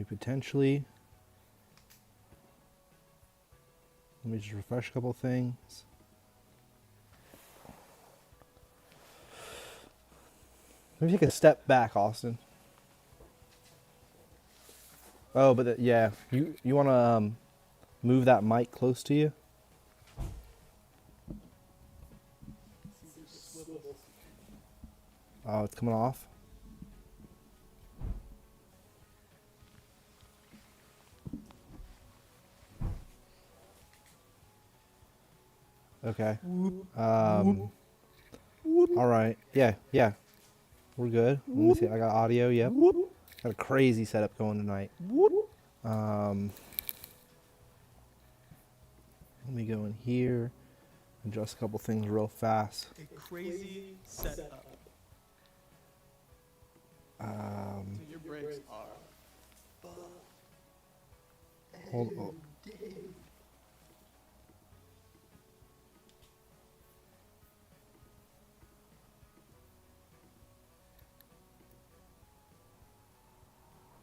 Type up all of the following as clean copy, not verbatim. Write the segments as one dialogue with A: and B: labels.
A: We potentially... Let me just refresh a couple things. Maybe take a step back, Austin. Oh, but yeah, you want to move that mic close to you? Oh, it's coming off. Okay. All right. Yeah. We're good. Let me see. I got audio. Yep. Got a crazy setup going tonight. Let me go in here, adjust a couple things real fast.
B: A crazy setup. So your brakes are.
A: Hold on.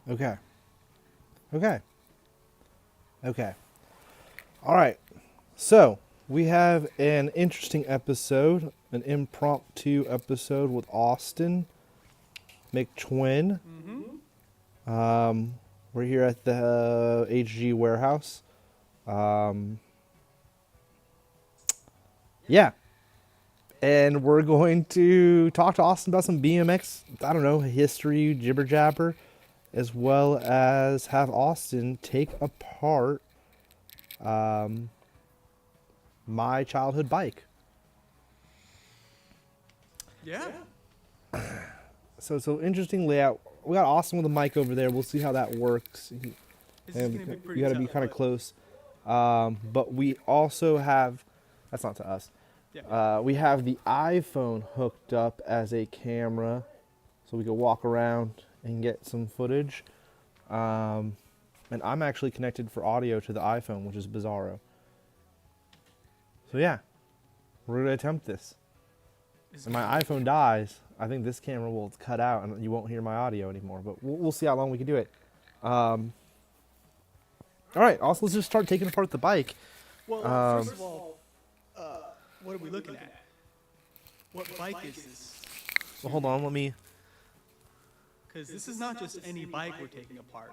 A: Okay. All right. So, we have an interesting episode, an impromptu episode with Austin McTwin. We're here at the HG warehouse. Yeah. And we're going to talk to Austin about some BMX, I don't know, history, jibber jabber, as well as have Austin take apart my childhood bike.
B: Yeah.
A: So interesting layout. We got Austin with a mic over there. We'll see how that works.
B: This is gonna be pretty
A: You got to be
B: tough,
A: kind of
B: but-
A: close. But we also have, that's not to us.
B: Yeah.
A: We have the iPhone hooked up as a camera, so we can walk around and get some footage. And I'm actually connected for audio to the iPhone, which is bizarro. So yeah, we're gonna attempt this. If my iPhone dies, I think this camera will cut out and you won't hear my audio anymore. But we'll see how long we can do it. All right, also let's just start taking apart the bike.
B: Well, first of all, what are we looking at? What bike is this?
A: Well, hold on, let me
B: Because this is not just any bike we're taking apart.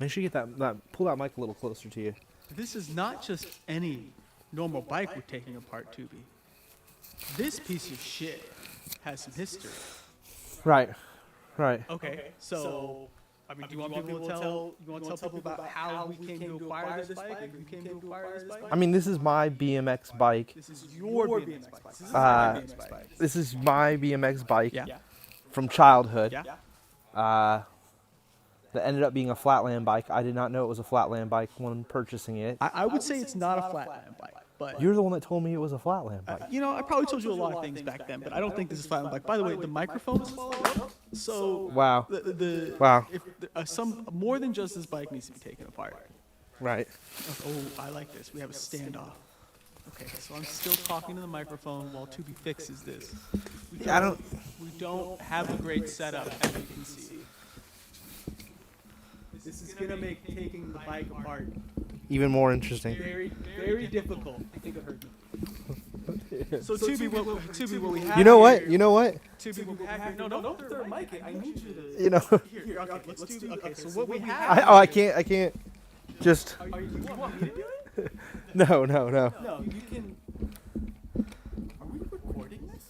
A: make sure you get that pull that mic a little closer to you.
B: This is not just any normal bike we're taking apart, Tubi. This piece of shit has some history.
A: Right.
B: Okay, so I mean, do you want people to tell? You want to tell people about how we came to acquire this bike? Or you came to acquire this bike?
A: I mean, this is my BMX bike.
B: This is your BMX bike. This is
A: Uh,
B: my BMX bike.
A: This is my BMX bike
B: Yeah.
A: from childhood.
B: Yeah.
A: That ended up being a flatland bike. I did not know it was a flatland bike when purchasing it.
B: I would say it's not a flatland bike, but
A: You're the one that told me it was a flatland bike.
B: you know, I probably told you a lot of things back then, but I don't think this is flatland bike. By the way, the microphone is falling out, so
A: Wow.
B: Wow. If some more than just this bike needs to be taken apart.
A: Right.
B: Oh, I like this. We have a standoff. Okay, so I'm still talking to the microphone while Tubi fixes this. We don't have a great setup, as you can see. This is gonna make taking the bike apart
A: Even more interesting.
B: very, very difficult. I think it hurt me. So Tubi, what we have
A: You know what?
B: here-
A: You know what?
B: Tubi, what we have here. No, don't throw the mic in. I need you to.
A: You know.
B: Here, okay, let's do. Okay, so what we have.
A: I can't. Just
B: You want me to do it?
A: no.
B: No, you can. Are we recording this?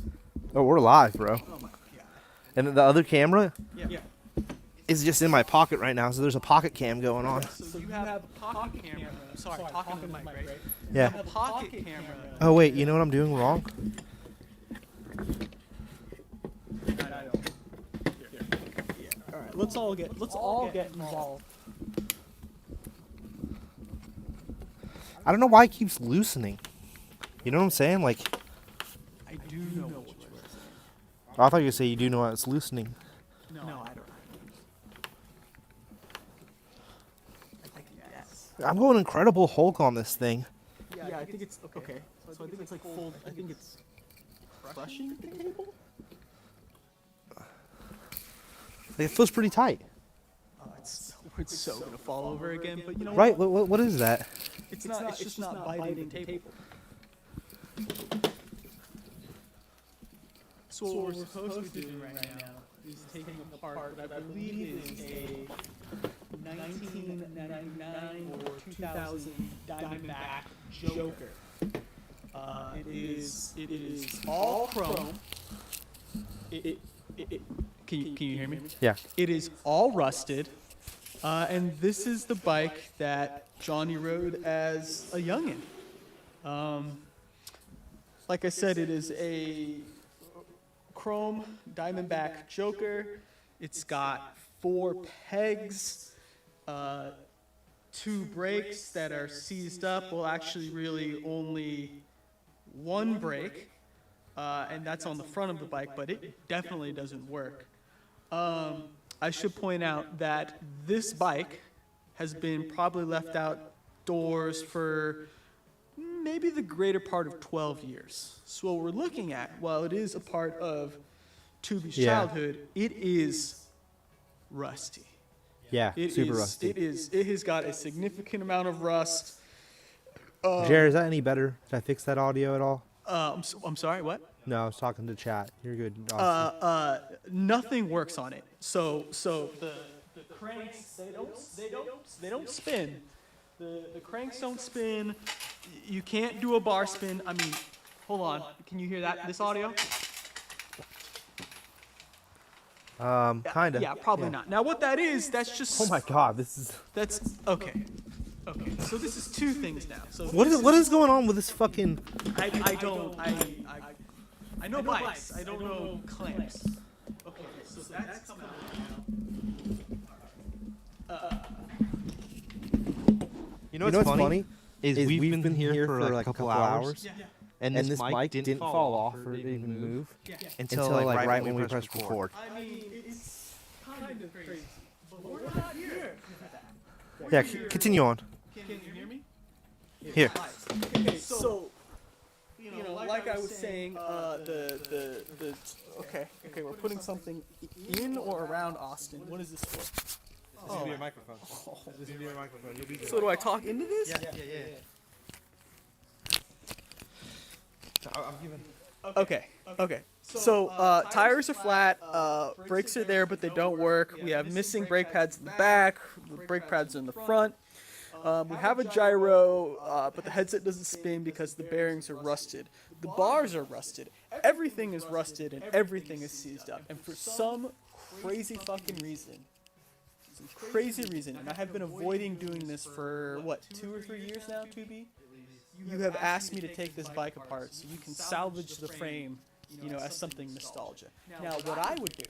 A: Oh, we're live, bro.
B: Oh my god.
A: And the other camera
B: Yeah.
A: is just in my pocket right now, so there's a pocket cam going on.
B: So you have a pocket camera. Sorry, talking to the mic, right? You
A: Yeah.
B: have a pocket camera.
A: Oh wait, you know what I'm doing wrong?
B: I don't. Here. Yeah. All right. Let's all get involved.
A: I don't know why it keeps loosening. You know what I'm saying? Like,
B: I do know what you were saying.
A: I thought you would say you do know why it's loosening.
B: No, I don't. I guess.
A: I'm going Incredible Hulk on this thing.
B: Yeah, I think it's okay. So I think it's like fold. I think it's crushing the cable.
A: Like, it feels pretty tight.
B: Oh, it's so It's so gonna fall over again, but you know
A: Right? What is that?
B: It's not. It's just not biting the table. So what we're supposed to be doing right now is taking apart what I believe is a 1999 or 2000 Diamondback Joker. It is all chrome. Can you hear me?
A: Yeah.
B: It is all rusted, and this is the bike that Johnny rode as a youngin. Like I said, it is a chrome Diamondback Joker. It's got 4 pegs, 2 brakes that are seized up. Well, actually, really only 1 brake, and that's on the front of the bike, but it definitely doesn't work. I should point out that this bike has been probably left outdoors for maybe the greater part of 12 years. So what we're looking at, while it is a part of Tubi's childhood, it is rusty.
A: Yeah, super rusty.
B: It has got a significant amount of rust.
A: Jared, is that any better? Did I fix that audio at all?
B: I'm sorry, what?
A: No, I was talking to chat. You're good. Awesome.
B: Nothing works on it. So the cranks they don't spin. The cranks don't spin. You can't do a bar spin. I mean, hold on. Can you hear that? This audio?
A: Kinda.
B: Yeah, probably not. Now what that is, that's just.
A: Oh my God, this is.
B: That's okay. Okay. So this is 2 things now. So
A: What is going on with this fucking?
B: I know bikes. I don't know clamps. Okay, so that's coming out now.
A: You know what's funny?
C: Is we've been here for like a couple hours,
A: Yeah.
C: and
A: And this mic didn't fall off or even move until like right when we pressed record.
B: I mean, it's kind of crazy, but we're not here.
A: Yeah, continue on.
B: Can you hear me?
A: Here.
B: Okay, so you know, like I was saying, okay, we're putting something in or around Austin. What is this for?
A: This is gonna be your microphone. This is gonna be your microphone. You'll be good.
B: So do I talk into this?
A: Yeah. I'm giving.
B: Okay. So tires are flat, brakes are there, but they don't work. We have missing brake pads in the back, brake pads in the front. We have a gyro, but the headset doesn't spin because the bearings are rusted. The bars are rusted. Everything is rusted and everything is seized up. And for some crazy fucking reason, and I have been avoiding doing this for, what, 2 or 3 years now, Tubi? You have asked me to take this bike apart so you can salvage the frame, you know, as something nostalgia. Now, what I would do...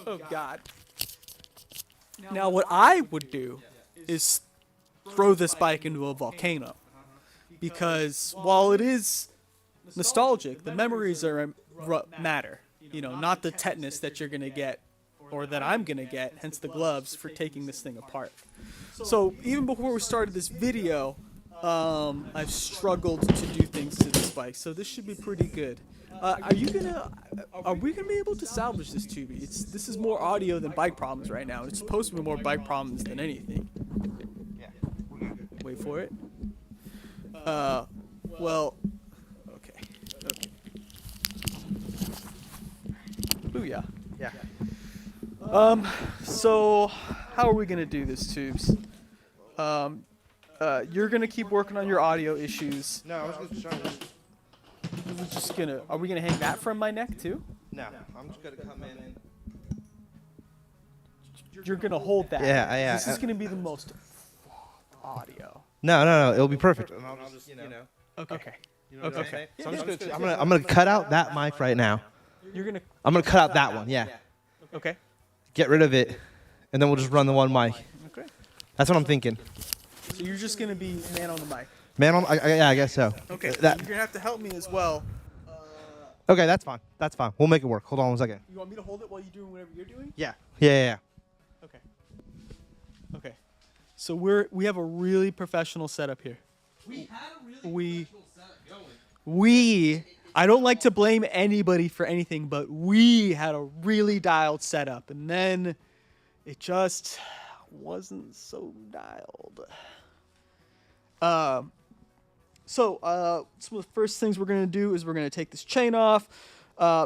B: Oh, God. Now, what I would do is throw this bike into a volcano. Because while it is nostalgic, the memories are matter. You know, not the tetanus that you're going to get or that I'm going to get, hence the gloves, for taking this thing apart. So even before we started this video, I've struggled to do things to this bike. So this should be pretty good. Are we gonna be able to salvage this Tubi? This is more audio than bike problems right now. It's supposed to be more bike problems than anything.
A: Yeah.
B: Wait for it. Well, okay. Booyah.
A: Yeah.
B: So how are we gonna do this, Tubes? You're gonna keep working on your audio issues.
A: No, I was just trying to.
B: Are we gonna hang that from my neck too?
A: No, I'm just gonna come in and.
B: You're gonna hold that.
A: Yeah.
B: This is gonna be the most audio.
A: No. It'll be perfect. And I'll just, you know.
B: Okay.
A: You know what I'm saying?
B: Yeah,
A: So I'm gonna cut out that mic right now. I'm gonna cut out that one. Yeah.
B: Okay.
A: Get rid of it, and then we'll just run the one mic.
B: Okay.
A: That's what I'm thinking.
B: So you're just gonna be man on the mic.
A: Man, I guess so.
B: Okay. You're
A: That,
B: gonna have to help me as well.
A: okay, that's fine. We'll make it work. Hold on one second.
B: You want me to hold it while you're doing whatever you're doing?
A: Yeah.
B: Okay. So we have a really professional setup here. We I don't like to blame anybody for anything, but we had a really dialed setup, and then it just wasn't so dialed. Some of the first things we're going to do is we're going to take this chain off.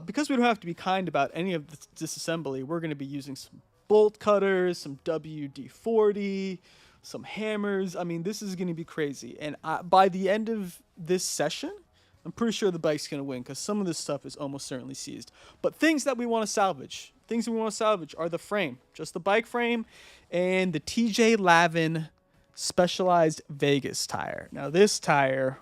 B: Because we don't have to be kind about any of this disassembly, we're going to be using some bolt cutters, some WD-40, some hammers. I mean, this is going to be crazy. And by the end of this session, I'm pretty sure the bike's going to win because some of this stuff is almost certainly seized. But things that we want to salvage. Things that we want to salvage are the frame. Just the bike frame and the TJ Lavin Specialized Vegas tire. Now, this tire,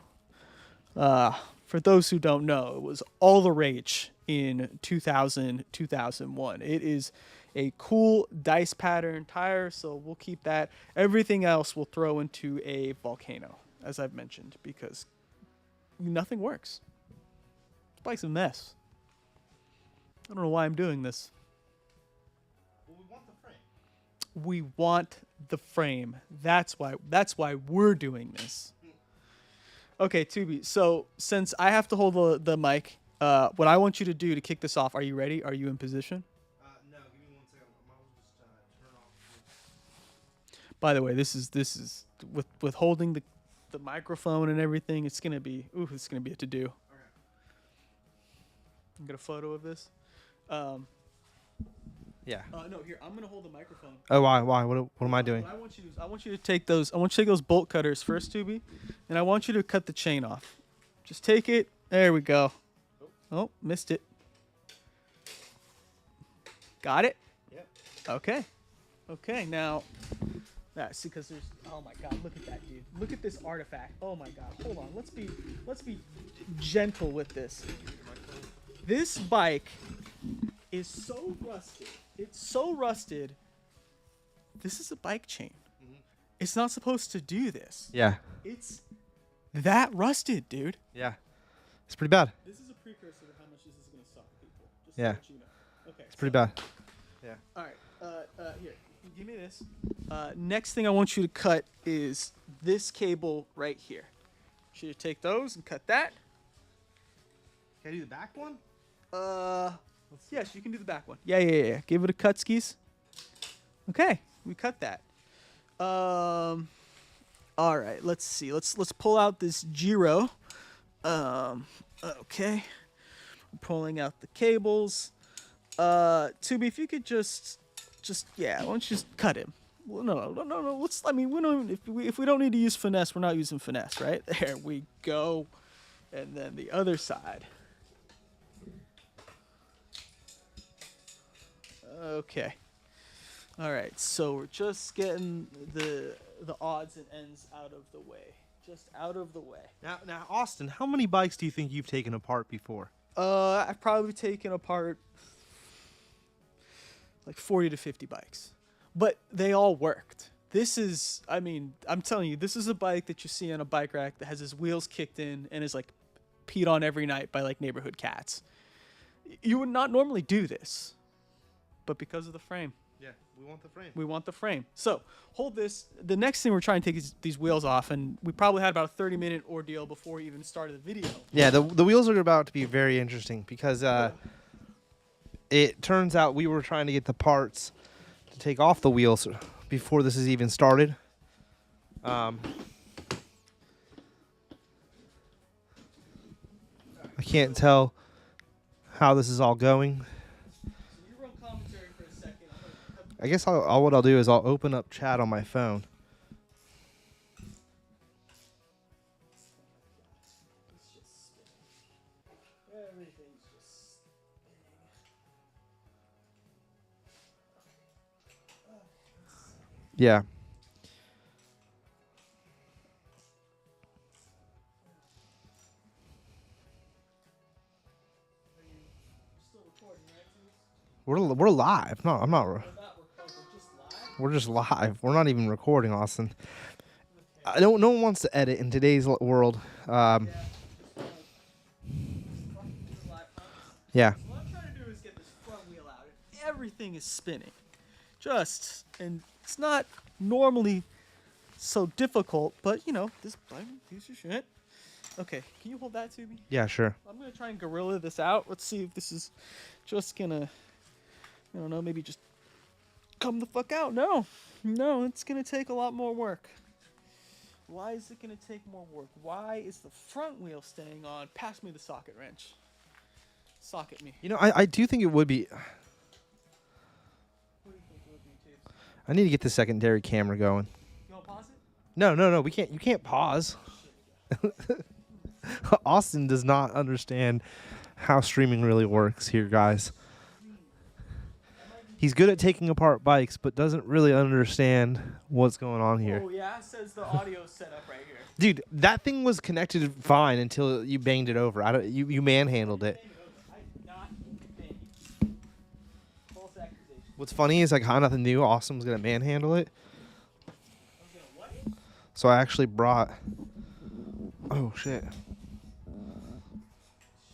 B: for those who don't know, it was all the rage in 2000, 2001. It is a cool dice pattern tire, so we'll keep that. Everything else we'll throw into a volcano, as I've mentioned, because nothing works. This bike's a mess. I don't know why I'm doing this.
A: Well, we want the frame.
B: We want the frame. That's why we're doing this. Okay, Tubi. So since I have to hold the mic, what I want you to do to kick this off, are you ready? Are you in position?
A: No, give me 1 second. I'll just turn off.
B: By the way, this is with holding the microphone and everything. It's gonna be a to do.
A: Okay.
B: Get a photo of this.
A: Yeah.
B: No, here I'm gonna hold the microphone.
A: Oh, why? What am I doing?
B: What I want you to take those. I want you to take those bolt cutters first, Tubi, and I want you to cut the chain off. Just take it. There we go. Oh, missed it. Got it.
A: Yep.
B: Okay. Now, see, because there's. Oh my God! Look at that, dude. Look at this artifact. Oh my God! Hold on. Let's be gentle with this. This bike is so rusted. It's so rusted. This is a bike chain. Mm-hmm. It's not supposed to do this.
A: Yeah.
B: It's that rusted, dude.
A: Yeah. It's pretty bad.
B: This is a precursor to how much this is going to suck people. Just
A: Yeah.
B: to let you know. Okay.
A: It's pretty bad. Yeah.
B: All right. Here. Give me this. Next thing I want you to cut is this cable right here. I want you to take those and cut that.
A: Can I do the back one?
B: Yes, you can do the back one. Yeah. Give it a cut, skis. Okay, we cut that. All right, let's see. Let's pull out this gyro. Okay. I'm pulling out the cables. Tubi, if you could just why don't you just cut him? Well, no. We don't. If we don't need to use finesse, we're not using finesse, right? There we go. And then the other side. Okay. All right. So we're just getting the odds and ends out of the way. Just out of the way.
A: Now, Austin, how many bikes do you think you've taken apart before?
B: I've probably taken apart like 40 to 50 bikes, but they all worked. This is, I'm telling you, this is a bike that you see on a bike rack that has his wheels kicked in and is like peed on every night by like neighborhood cats. You would not normally do this, but because of the frame.
A: Yeah, we want the frame.
B: We want the frame. So hold this. The next thing we're trying to take is these wheels off, and we probably had about a 30-minute ordeal before we even started the video.
A: Yeah, the wheels are about to be very interesting because it turns out we were trying to get the parts to take off the wheels before this is even started. I can't tell how this is all going. I guess what I'll do is I'll open up chat on my phone. Yeah. We're live. No, I'm not. We're just live. We're not even recording, Austin. No one wants to edit in today's world. Yeah.
B: So what I'm trying to do is get this front wheel out. Everything is spinning. And it's not normally so difficult, but this bike, piece of shit. Okay, can you hold that to me?
A: Yeah, sure.
B: I'm gonna try and gorilla this out. Let's see if this is just gonna, I don't know, maybe just come the fuck out. No, it's gonna take a lot more work. Why is it gonna take more work? Why is the front wheel staying on? Pass me the socket wrench. Socket me.
A: You know, I do think it would be.
B: What do you think it would be, Tubes?
A: I need to get the secondary camera going.
B: You wanna pause it?
A: No. We can't. You can't pause. Austin does not understand how streaming really works here, guys. He's good at taking apart bikes, but doesn't really understand what's going on here.
B: Oh yeah, it says the audio setup right here.
A: Dude, that thing was connected fine until you banged it over. You manhandled it.
B: I did not bang it. False accusation.
A: What's funny is I got nothing new. Austin was gonna manhandle it,
B: Okay, what?
A: so I actually brought. Oh shit.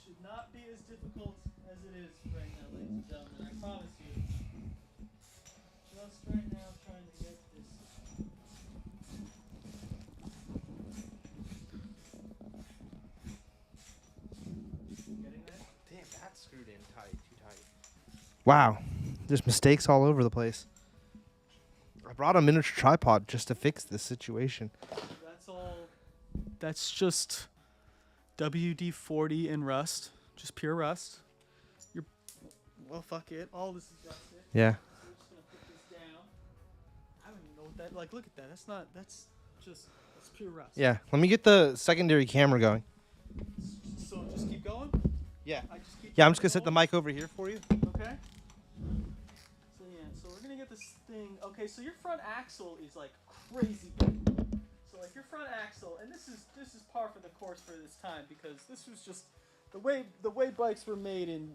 B: Should not be as difficult as it is right now, ladies and gentlemen. I promise you. Just right now, trying to get this. Getting that?
C: Damn, that's screwed in tight, too tight.
A: Wow, there's mistakes all over the place. I brought a miniature tripod just to fix this situation.
B: That's all. That's just WD-40 and rust. Just pure rust. Well, fuck it. All this is rusted.
A: Yeah.
B: So we're just gonna put this down. I don't even know what that. Like, look at that. That's pure rust.
A: Yeah. Let me get the secondary camera going.
B: So just keep going.
A: Yeah.
B: I just keep.
A: Yeah, I'm just gonna set the
B: going?
A: mic over here for you.
B: Okay. So yeah, so we're gonna get this thing. Okay, so your front axle is like crazy big. So like your front axle, and this is par for the course for this time because this was just the way bikes were made in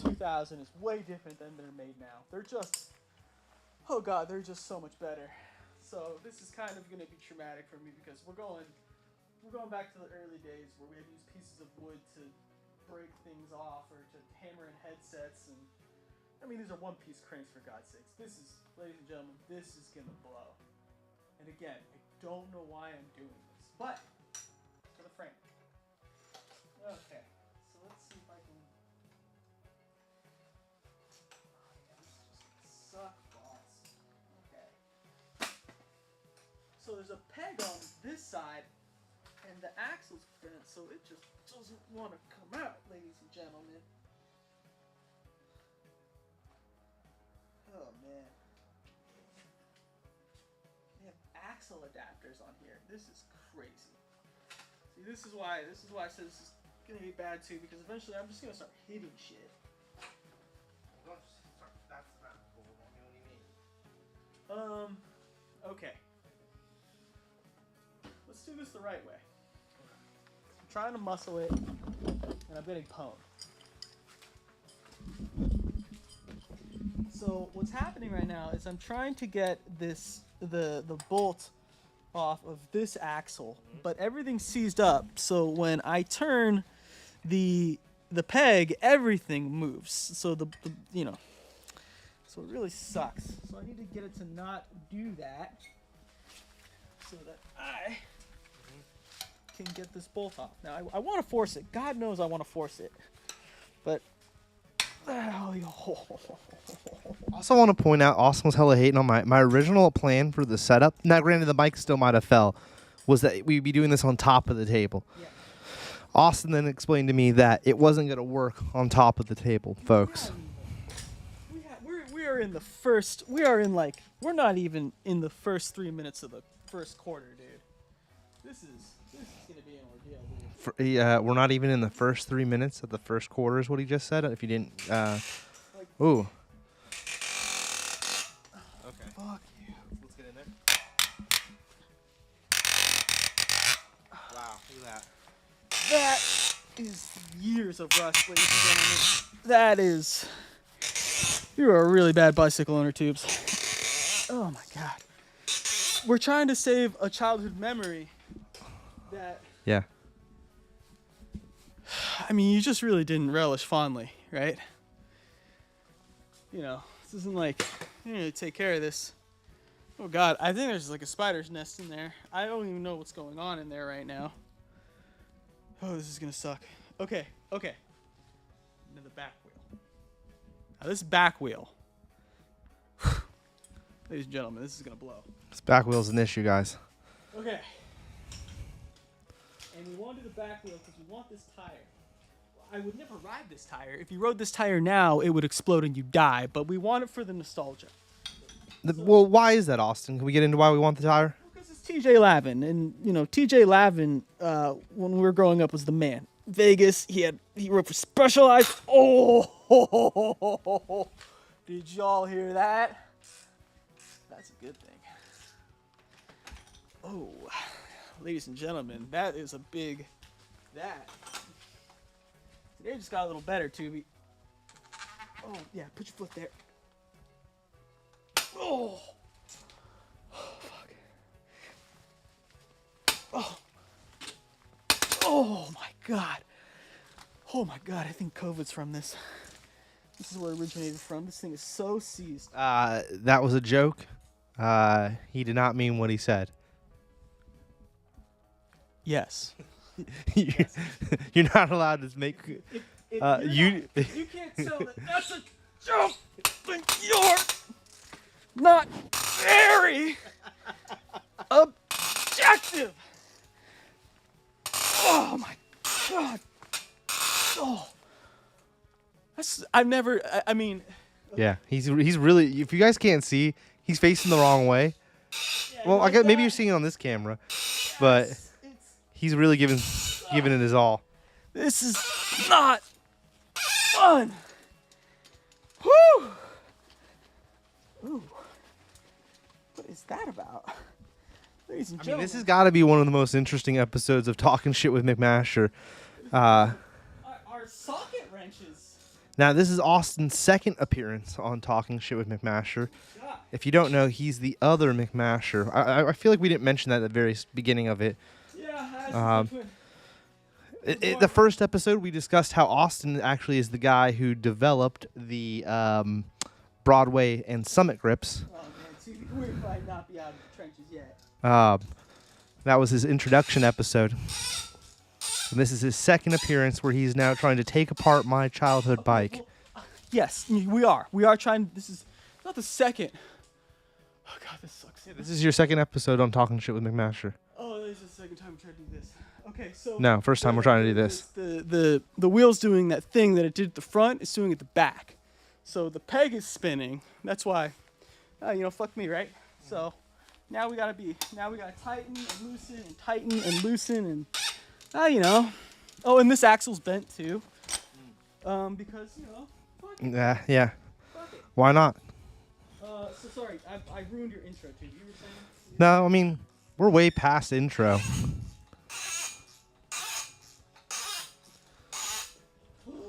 B: 2000 is way different than they're made now. They're just, oh god, they're just so much better. So this is kind of gonna be traumatic for me because we're going back to the early days where we had to use pieces of wood to break things off or to hammer in headsets, and I mean these are one-piece cranes for God's sakes. This is, ladies and gentlemen, this is gonna blow. And again, I don't know why I'm doing this, but for the frame. Okay, so let's see if I can. Oh, yeah, this is just gonna suck balls. Okay. So there's a peg on this side, and the axle's bent, so it just doesn't want to come out, ladies and gentlemen. Oh man. They have axle adapters on here. This is crazy. See, this is why I said this is gonna be bad too, because eventually I'm just gonna start hitting shit.
C: That's not cool. You know what I mean?
B: Okay. Let's do this the right way. I'm trying to muscle it, and I'm getting pwned. So what's happening right now is I'm trying to get the bolt off of this axle, but everything's seized up. So when I turn the peg, everything moves. So the so it really sucks. So I need to get it to not do that, so that I can get this bolt off. Now I want to force it. God knows I want to force it, but.
A: Also want to point out, Austin was hella hating on my original plan for the setup. Now, granted, the mic still might have fell. Was that we'd be doing this on top of the table.
B: Yeah.
A: Austin then explained to me that it wasn't going to work on top of the table, folks.
B: We are in the first. We are in like. We're not even in the first 3 minutes of the first quarter, dude. This is gonna be an ordeal, dude.
A: We're not even in the first 3 minutes of the first quarter, is what he just said. If you didn't, ooh.
C: Okay.
B: Fuck you.
C: Let's get in there. Wow, look at that.
B: That is years of rust, ladies and gentlemen. That is. You're a really bad bicycle owner, Tubes. Oh my god. We're trying to save a childhood memory that.
A: Yeah.
B: I mean, you just really didn't relish fondly, right? You know, this isn't like, you need to take care of this. Oh god, I think there's like a spider's nest in there. I don't even know what's going on in there right now. Oh, this is gonna suck. Okay. Now the back wheel. Now this back wheel. Ladies and gentlemen, this is gonna blow.
A: This back wheel's an issue, guys.
B: Okay. And we want to do the back wheel because we want this tire. I would never ride this tire. If you rode this tire now, it would explode and you die. But we want it for the nostalgia.
A: Well, why is that, Austin? Can we get into why we want the tire?
B: Because it's TJ Lavin, and you know TJ Lavin, when we were growing up, was the man. Vegas, he wrote for Specialized. Oh, did y'all hear that? That's a good thing. Oh, ladies and gentlemen, that is a big. That. Today just got a little better too. Oh yeah, put your foot there. Oh. Oh my god. Oh my god, I think COVID's from this. This is where it originated from. This thing is so seized.
A: That was a joke. He did not mean what he said.
B: Yes.
A: You're not allowed to make.
B: You can't tell that that's a joke, then you're not very objective. Oh my god. Oh. I mean.
A: Yeah, he's really. If you guys can't see, he's facing the wrong way.
B: Yeah,
A: Well,
B: like
A: I guess maybe
B: that.
A: you're seeing it on this camera, but he's really giving it his all.
B: This is not fun. Whew. Ooh. What is that about? Ladies and
A: I mean,
B: gentlemen.
A: this has got to be one of the most interesting episodes of Talking Shit with McMasher.
B: Our socket wrenches.
A: Now, this is Austin's second appearance on Talking Shit with McMasher.
B: God.
A: If you don't know, he's the other McMasher. I feel like we didn't mention that at the very beginning of it.
B: Yeah,
A: The first episode, we discussed how Austin actually is the guy who developed the Broadway and Summit grips.
B: Oh man, see, we might not be out of the trenches yet.
A: That was his introduction episode. And this is his second appearance where he's now trying to take apart my childhood bike.
B: Well, yes, we are. We are trying. This is not the second. Oh god, this sucks.
A: This is your second episode on Talking Shit with McMasher.
B: Oh, this is the second time we tried to do this. Okay, so
A: No, first time we're trying to do this.
B: The wheel's doing that thing that it did at the front. It's doing it at the back. So the peg is spinning. That's why. Fuck me, right? So now we gotta tighten and loosen and tighten and loosen and Oh, and this axle's bent too. Because fuck it.
A: Yeah.
B: Fuck it.
A: Why not?
B: So sorry, I ruined your intro too. You were saying?
A: No, I mean, we're way past intro.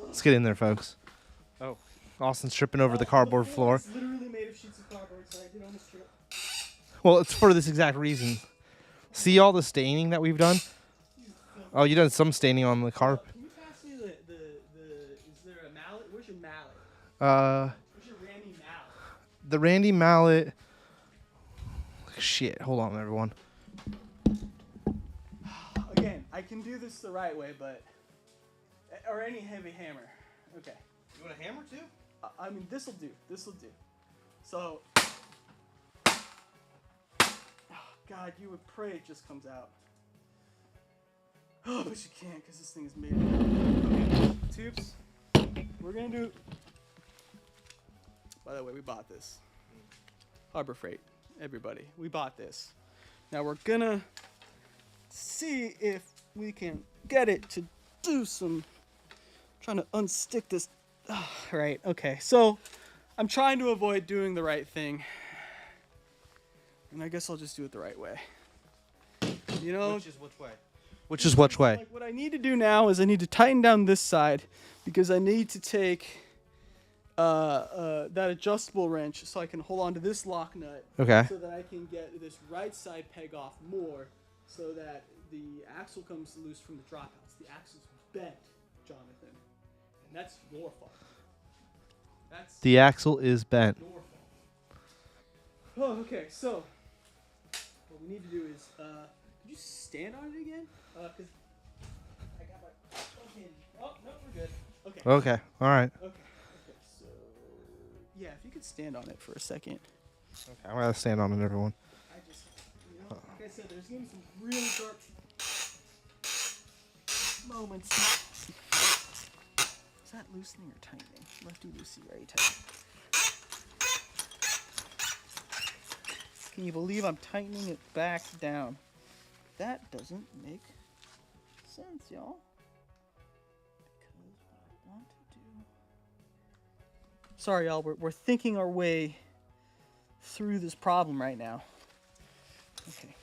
A: Let's get in there, folks. Oh, Austin's tripping over the cardboard floor.
B: It's literally made of sheets of cardboard, so I did almost trip.
A: Well, it's for this exact reason. See all the staining that we've done? Oh, you done some staining on the carpet.
B: Can you pass me is there a mallet? Where's your mallet? Where's your Randy mallet?
A: The Randy mallet. Shit, hold on, everyone.
B: Again, I can do this the right way, or any heavy hammer. Okay.
A: You want a hammer too?
B: I mean, this'll do. So. Oh, God, you would pray it just comes out. Oh, but you can't because this thing is made. Okay, tubes. We're gonna do. By the way, we bought this. Harbor Freight, everybody. We bought this. Now we're gonna see if we can get it to do some. Trying to unstick this. Oh, right. Okay. So I'm trying to avoid doing the right thing, and I guess I'll just do it the right way.
A: Which is which way? Which is which way?
B: Like what I need to do now is I need to tighten down this side because I need to take that adjustable wrench so I can hold on to this lock nut.
A: Okay.
B: So that I can get this right side peg off more so that the axle comes loose from the dropouts. The axle's bent, Jonathan. And that's your fault.
A: The axle is bent.
B: Your fault. Oh, okay. So what we need to do is could you stand on it again? Because I got my can. Oh no, we're good. Okay.
A: Okay. All right.
B: Okay. So yeah, if you could stand on it for a second.
A: Okay. I'm gonna stand on it, everyone.
B: I just, like I said, there's gonna be some really dark moments. Is that loosening or tightening? Lefty loosey, righty tight. Can you believe I'm tightening it back down? That doesn't make sense, y'all. Because what I want to do. Sorry, y'all. We're thinking our way through this problem right now. Okay.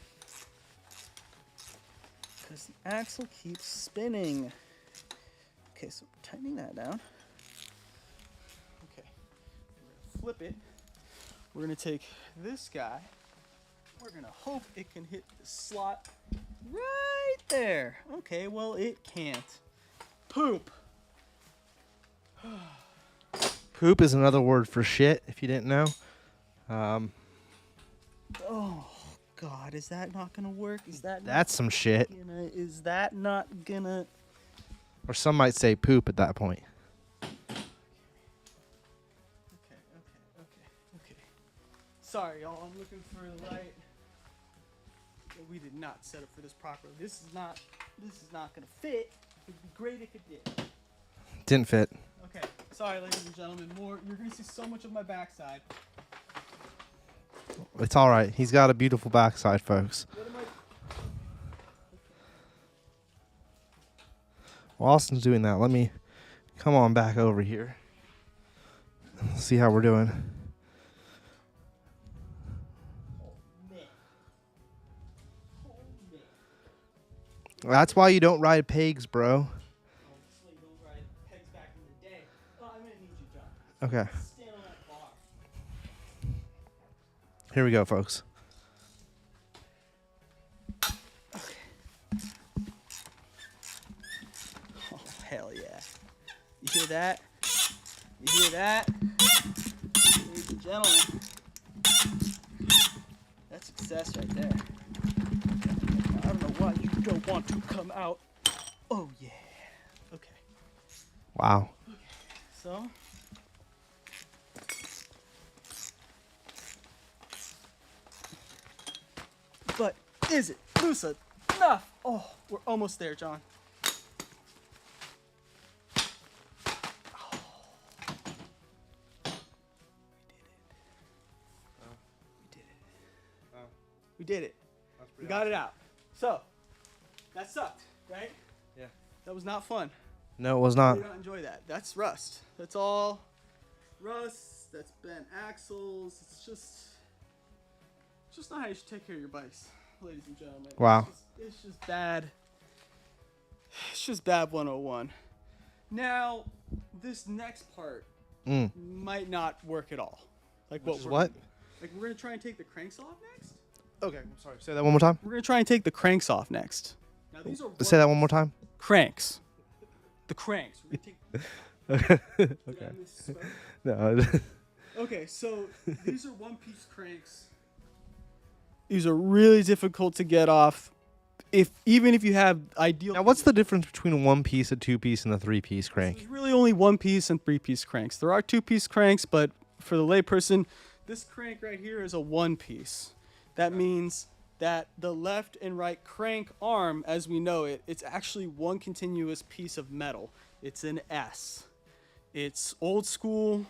B: Because the axle keeps spinning. Okay, so tightening that down. Okay. We're going to flip it. We're going to take this guy. We're going to hope it can hit the slot right there. Okay, well, it can't. Poop.
A: Poop is another word for shit, if you didn't know.
B: Oh, God, is that not going to work?
A: That's some shit.
B: Is that not going to...
A: Or some might say poop at that point.
B: Okay. Sorry, y'all. I'm looking for the light. We did not set up for this properly. This is not gonna fit. It'd be great if it did.
A: Didn't fit.
B: Okay. Sorry, ladies and gentlemen. You're gonna see so much of my backside.
A: It's all right. He's got a beautiful backside, folks.
B: What am I?
A: While Austin's doing that, let me come on back over here. See how we're doing. That's why you don't ride pegs, bro. Okay. Here we go, folks.
B: Oh, hell yeah. You hear that? You hear that? Ladies and gentlemen. That's success right there. I don't know why you don't want to come out. Oh, yeah. Okay.
A: Wow.
B: So. But is it loose enough? Oh, we're almost there, John. We did it. We got it out. So, that sucked, right?
A: Yeah.
B: That was not fun.
A: No, it was
B: I
A: not.
B: did not enjoy that. That's rust. That's all rust. That's bent axles. It's just not how you should take care of your bikes, ladies and gentlemen.
A: Wow.
B: It's just bad. It's just bad 101. Now, this next part might not work at all. Like
A: Which is
B: we're
A: what?
B: gonna do. Like we're gonna try and take the cranks off next.
A: Okay, I'm sorry. Say that one more time.
B: We're gonna try and take the cranks off next. Now these are
A: Say that one more time.
B: cranks. The cranks. We're gonna take.
A: Okay. No.
B: Okay, so these are one-piece cranks. These are really difficult to get off. Even if you have ideal.
A: Now, what's the difference between a one-piece, a two-piece, and a three-piece crank?
B: There's really only one-piece and three-piece cranks. There are two-piece cranks, but for the layperson, this crank right here is a one-piece. That means that the left and right crank arm, as we know it, it's actually one continuous piece of metal. It's an S. It's old school.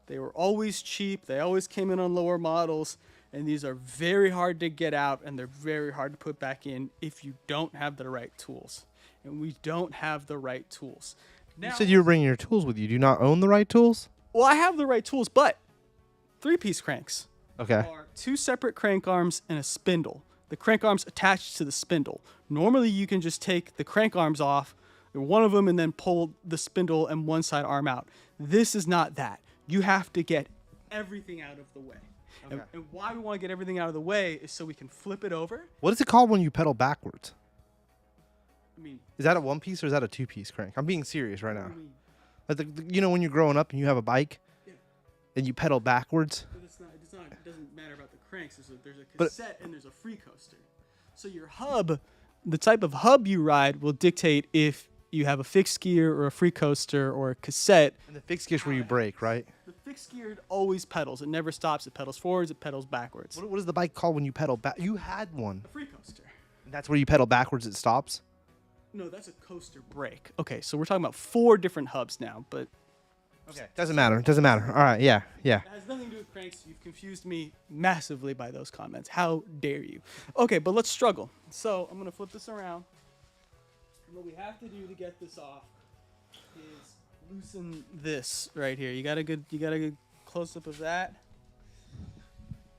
B: They were always cheap. They always came in on lower models. And these are very hard to get out, and they're very hard to put back in if you don't have the right tools. And we don't have the right tools. Now,
A: You said you were bringing your tools with you. Do you not own the right tools?
B: well, I have the right tools, but three-piece cranks
A: Okay.
B: are two separate crank arms and a spindle. The crank arms attached to the spindle. Normally, you can just take the crank arms off, one of them, and then pull the spindle and one side arm out. This is not that. You have to get everything out of the way.
A: Okay.
B: And why we want to get everything out of the way is so we can flip it over.
A: What is it called when you pedal backwards?
B: I mean,
A: Is that a one-piece or is that a two-piece crank? I'm being serious right
B: what
A: now.
B: do you mean?
A: Like you know when you're growing up and you have a bike,
B: Yeah.
A: and you pedal backwards.
B: But it doesn't matter about the cranks. There's a
A: But-
B: cassette and there's a free coaster. So your hub, the type of hub you ride will dictate if you have a fixed gear or a free coaster or a cassette.
A: And the fixed gear's where you brake, right?
B: The fixed gear always pedals. It never stops. It pedals forwards. It pedals backwards.
A: What is the bike called when you pedal back? You had one.
B: A free coaster.
A: And that's where you pedal backwards, it stops?
B: No, that's a coaster brake. Okay, so we're talking about 4 different hubs now, but
A: Okay. Doesn't matter. Doesn't matter. All right. Yeah. Yeah.
B: it has nothing to do with cranks. You've confused me massively by those comments. How dare you? Okay, but let's struggle. So I'm gonna flip this around. And what we have to do to get this off is loosen this right here. You got a good close up of that.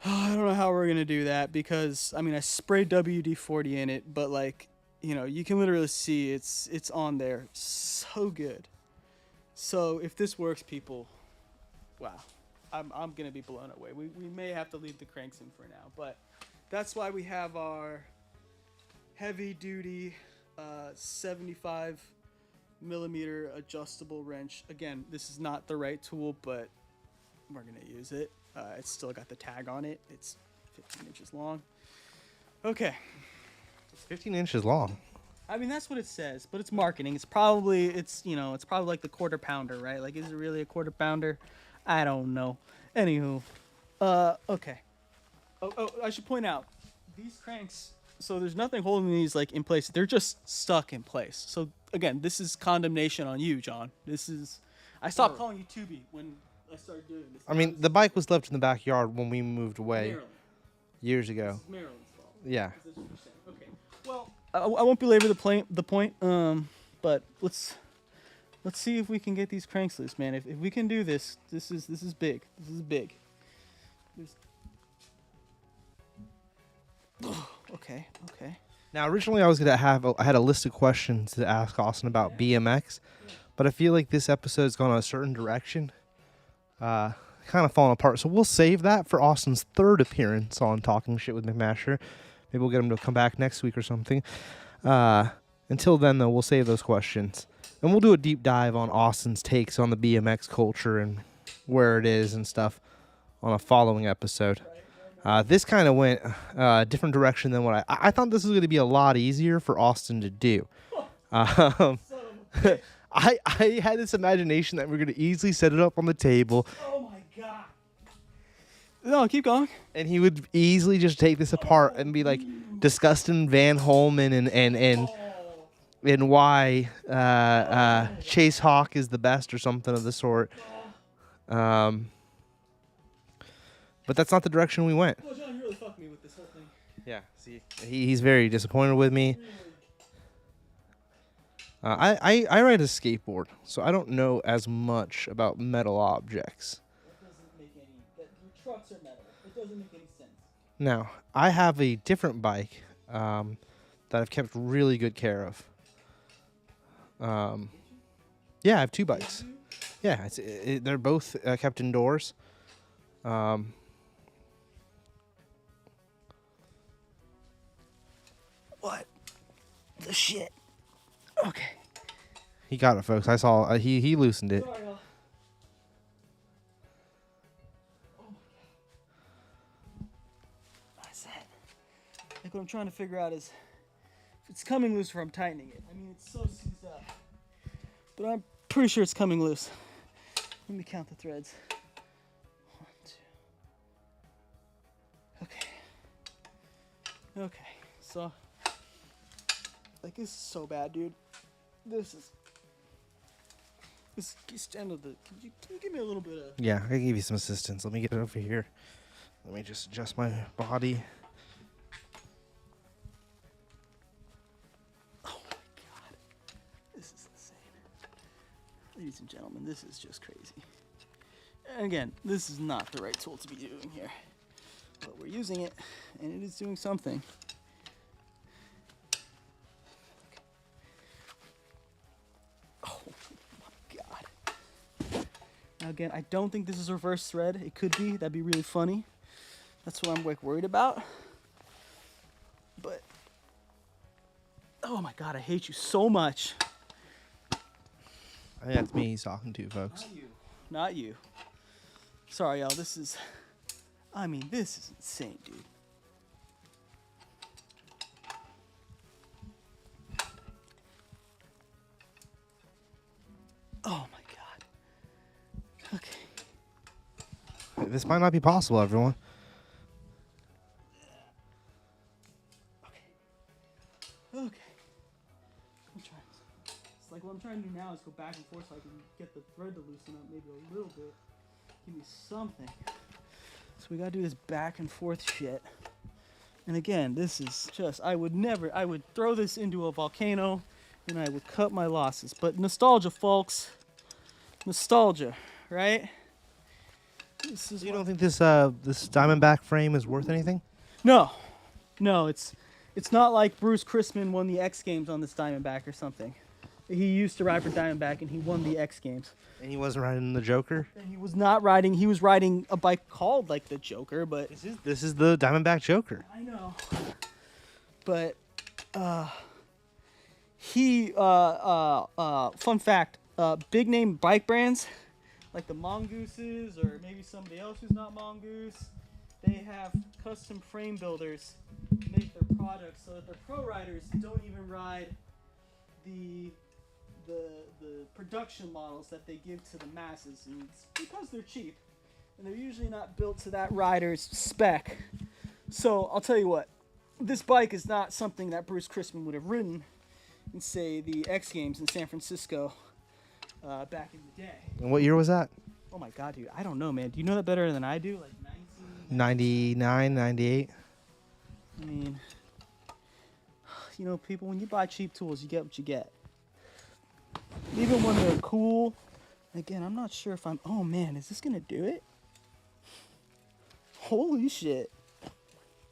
B: I don't know how we're gonna do that because I mean I sprayed WD-40 in it, but like you can literally see it's on there so good. So if this works, people, wow, I'm gonna be blown away. We may have to leave the cranks in for now, but that's why we have our heavy duty 75 millimeter adjustable wrench. Again, this is not the right tool, but we're gonna use it. It's still got the tag on it. It's 15 inches long. Okay.
A: It's 15 inches long.
B: I mean, that's what it says, but it's marketing. It's probably like the quarter pounder, right? Like, is it really a quarter pounder? I don't know. Anywho, okay. Oh, I should point out, these cranks, so there's nothing holding these, like, in place. They're just stuck in place. So, again, this is condemnation on you, John. I stopped calling you Tubi when I started doing this.
A: I mean, the bike was left in the backyard when we moved away
B: Maryland.
A: years ago.
B: This is Maryland's fault.
A: Yeah.
B: That's what you're saying. Okay. Well, I won't belabor the point. But let's see if we can get these cranks loose, man. If we can do this, this is big. This is big. Okay.
A: Now, originally I had a list of questions to ask Austin about BMX, but I feel like this episode's gone a certain direction, kind of falling apart. So we'll save that for Austin's 3rd appearance on Talking Shit with McMasher. Maybe we'll get him to come back next week or something. Until then, though, we'll save those questions. And we'll do a deep dive on Austin's takes on the BMX culture and where it is and stuff on a following episode. This kind of went a different direction than what I thought this was going to be a lot easier for Austin to do. I had this imagination that we're going to easily set it up on the table.
B: Oh my god. No, keep going.
A: And he would easily just take this apart and be like discussing Van Holman and why Chase Hawk is the best or something of the sort. But that's not the direction we went.
B: Oh, John, you really fucked me with this whole thing.
A: Yeah, see, he's very disappointed with me. I ride a skateboard, so I don't know as much about metal objects.
B: That doesn't make your trucks are metal. It doesn't make any sense.
A: Now, I have a different bike that I've kept really good care of. Yeah, I have 2 bikes. Yeah, they're both kept indoors.
B: What the shit? Okay.
A: He got it, folks. I saw he loosened it.
B: Sorry, y'all. Oh my god. That's it. Like what I'm trying to figure out is if it's coming loose or I'm tightening it. I mean, it's so seized up. But I'm pretty sure it's coming loose. Let me count the threads. 1, 2. Okay. So, like, this is so bad, dude. This stand of the. Can you give me a little bit of?
A: Yeah, I can give you some assistance. Let me get it over here. Let me just adjust my body.
B: Oh my god, this is insane, ladies and gentlemen. This is just crazy. And again, this is not the right tool to be doing here, but we're using it, and it is doing something. Now again, I don't think this is a reverse thread. It could be. That'd be really funny. That's what I'm like worried about. But oh my god, I hate you so much.
A: I think that's me he's talking to, folks.
B: Not you. Not you. Sorry, y'all. This is insane, dude. Oh my god. Okay.
A: This might not be possible, everyone.
B: Okay. I'm trying. It's like what I'm trying to do now is go back and forth so I can get the thread to loosen up maybe a little bit. Give me something. So we gotta do this back and forth shit. And again, this is just, I would throw this into a volcano and I would cut my losses. But nostalgia, folks. Nostalgia, right? This is
A: You don't think this this Diamondback frame is worth anything?
B: No, it's not like Bruce Chrisman won the X Games on this Diamondback or something. He used to ride for Diamondback and he won the X Games.
A: And he wasn't riding the Joker?
B: And he was not riding, he was riding a bike called like the Joker, but...
A: This is the Diamondback Joker.
B: I know. But, fun fact, big name bike brands, like the Mongooses or maybe somebody else who's not Mongoose, they have custom frame builders make their products so that their pro riders don't even ride the production models that they give to the masses, and it's because they're cheap and they're usually not built to that rider's spec. So I'll tell you what, this bike is not something that Bruce Chrisman would have ridden in, say, the X Games in San Francisco back in the day.
A: And what year was that?
B: Oh my god, dude, I don't know, man. Do you know that better than I do? Like
A: 99, 98.
B: I mean, you know, people, when you buy cheap tools, you get what you get. Even when they're cool. Again, I'm not sure if I'm... Oh, man, is this going to do it? Holy shit.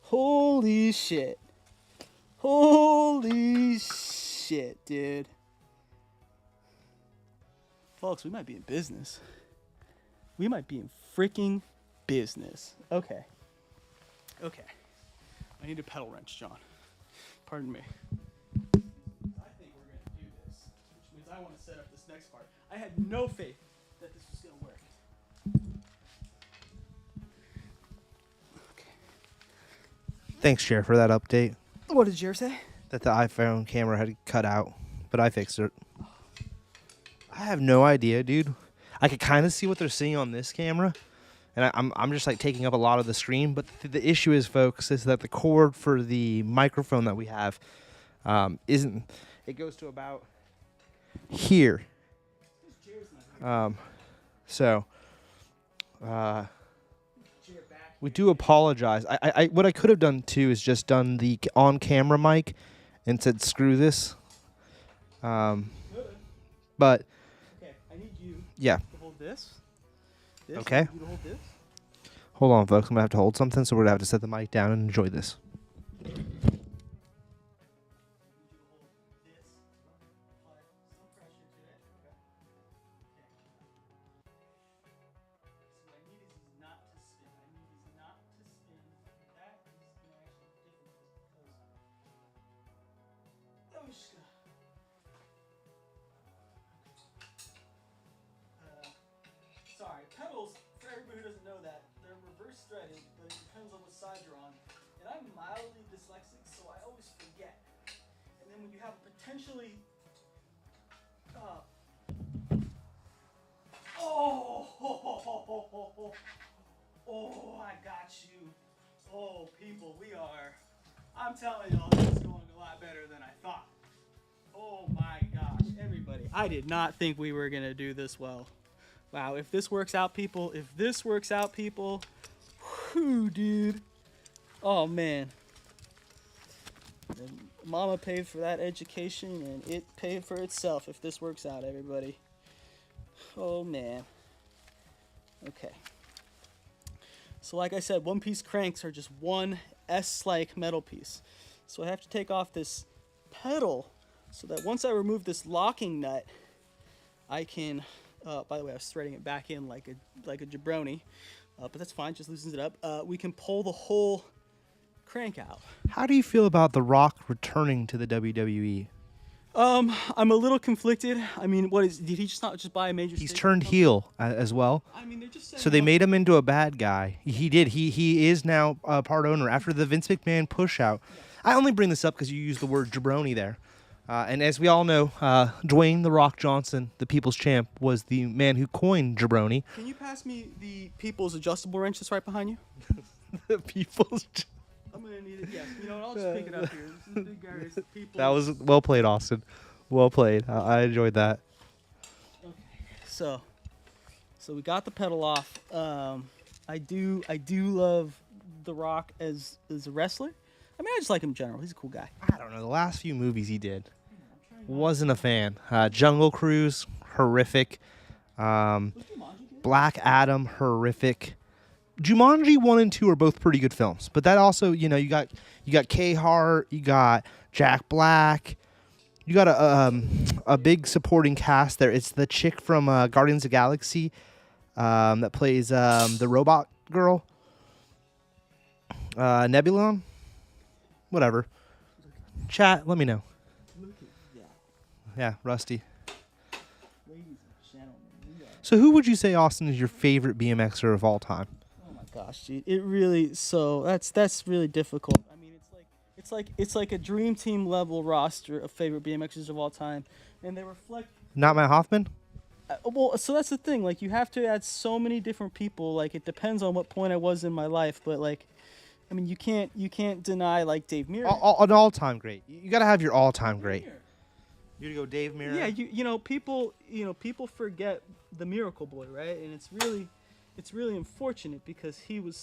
B: Holy shit. Holy shit, dude. Folks, we might be in business. We might be in freaking business. Okay. Okay. I need a pedal wrench, John. Pardon me. I think we're going to do this, which means I want to set up this next part. I had no faith that this was going to work. Okay.
A: Thanks, Chair, for that update.
B: What did Jer say?
A: That the iPhone camera had cut out, but I fixed it. I have no idea, dude. I could kind of see what they're seeing on this camera, and I'm just like taking up a lot of the screen. But the issue is, folks, is that the cord for the microphone that we have isn't. It goes to about here. So we do apologize. I what I could have done too is just done the on-camera mic and said screw this. But
B: Okay, I need you
A: yeah.
B: to hold this.
A: Okay.
B: I need you to hold this.
A: Hold on, folks. I'm gonna have to hold something, so we're gonna have to set the mic down and enjoy this.
B: Sorry, pedals, for everybody who doesn't know that, they're reverse threaded, but it depends on what side you're on. And I'm mildly dyslexic, so I always forget. And then when you have a potentially... Oh, I got you. Oh, people, we are... I'm telling y'all, this is going a lot better than I thought. Oh my gosh, everybody. I did not think we were going to do this well. Wow, if this works out, people, whew, dude. Oh, man. And Mama paid for that education, and it paid for itself if this works out, everybody. Oh, man. Okay. So like I said, one-piece cranks are just one S-like metal piece. So I have to take off this pedal so that once I remove this locking nut, I can... by the way, I was threading it back in like a jabroni, but that's fine. Just loosens it up. We can pull the whole crank out.
A: How do you feel about The Rock returning to the WWE?
B: I'm a little conflicted. I mean, did he just not just buy a major?
A: He's turned heel as well.
B: I mean, they're just saying.
A: So they made him into a bad guy. He did. He is now a part owner after the Vince McMahon push out. I only bring this up because you used the word jabroni there. And as we all know, Dwayne "The Rock" Johnson, the People's Champ, was the man who coined jabroni.
B: Can you pass me the People's adjustable wrench that's right behind you?
A: The People's.
B: I'm gonna need it. Yes. You know what? I'll just pick it up here. This is Big Gary's People's.
A: That was well played, Austin. Well played. I enjoyed that.
B: Okay. So we got the pedal off. I do love The Rock as a wrestler. I mean, I just like him in general. He's a cool guy.
A: I don't know. The last few movies he did, wasn't a fan. Jungle Cruise, horrific. Black Adam, horrific. Jumanji 1 and 2 are both pretty good films, but that also, you got Kay Hart, you got Jack Black, you got a big supporting cast there. It's the chick from Guardians of the Galaxy that plays the robot girl, Nebulon, whatever. Chat, let me know. Yeah, Rusty. So who would you say, Austin, is your favorite BMXer of all time?
B: Oh my gosh, dude! It really that's really difficult. I mean, it's like a dream team level roster of favorite BMXers of all time, and they reflect.
A: Not Matt Hoffman.
B: Well, so that's the thing. Like, you have to add so many different people. Like, it depends on what point I was in my life, but like, I mean, you can't deny like Dave Mirra.
A: An all-time great. You got to have your all-time great. You're gonna go Dave Mirra.
B: Yeah, people forget the Miracle Boy, right? And it's really unfortunate because he was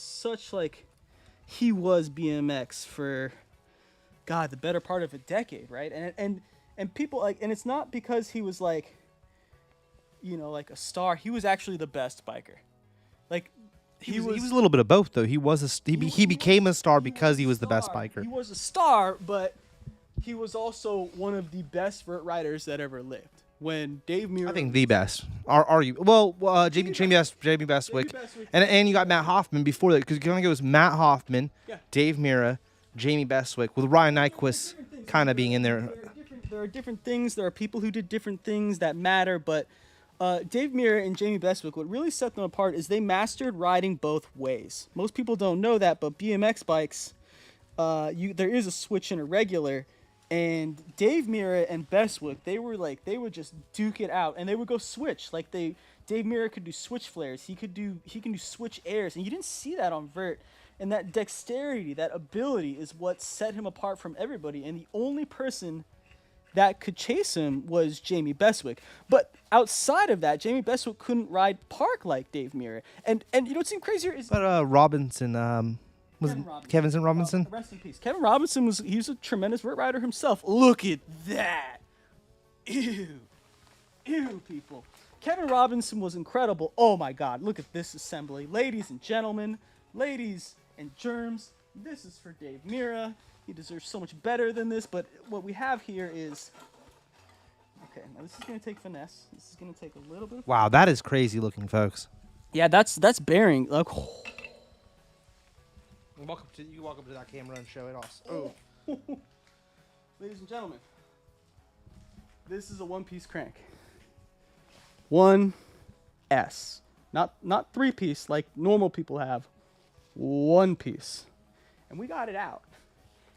B: BMX for God, the better part of a decade, right? And people like, and it's not because he was like a star. He was actually the best biker. Like he was
A: a little bit of both though. He became a star because he was the best biker.
B: He was a star, but he was also one of the best vert riders that ever lived. When Dave Mirra,
A: I think the best. Are you? Well, Jamie Bestwick, and you got Matt Hoffman before that, because I think it was Matt Hoffman, Dave Mirra, Jamie Bestwick, with Ryan Nyquist kind of being in there.
B: There are different things. There are people who did different things that matter, but Dave Mirra and Jamie Bestwick, what really set them apart is they mastered riding both ways. Most people don't know that, but BMX bikes, there is a switch and a regular. And Dave Mirra and Bestwick, they would just duke it out, and they would go switch. Like Dave Mirra could do switch flares, he can do switch airs, and you didn't see that on vert. And that dexterity, that ability, is what set him apart from everybody. And the only person that could chase him was Jamie Bestwick. But outside of that, Jamie Bestwick couldn't ride park like Dave Mirra. And you know what seemed crazier is
A: Robinson. Kevin Robinson?
B: Rest in peace. Kevin Robinson was a tremendous vert rider himself. Look at that. Ew, people. Kevin Robinson was incredible. Oh my God, look at this assembly. Ladies and gentlemen, ladies and germs, this is for Dave Mirra. He deserves so much better than this, but what we have here is... Okay, now this is going to take finesse. This is going to take a little bit of...
A: Wow, that is crazy looking, folks.
B: Yeah, that's bearing. Like,
A: You can walk up to that camera and show it all. Oh.
B: Ladies and gentlemen, this is a one-piece crank. 1S. Not three-piece like normal people have. One piece. And we got it out.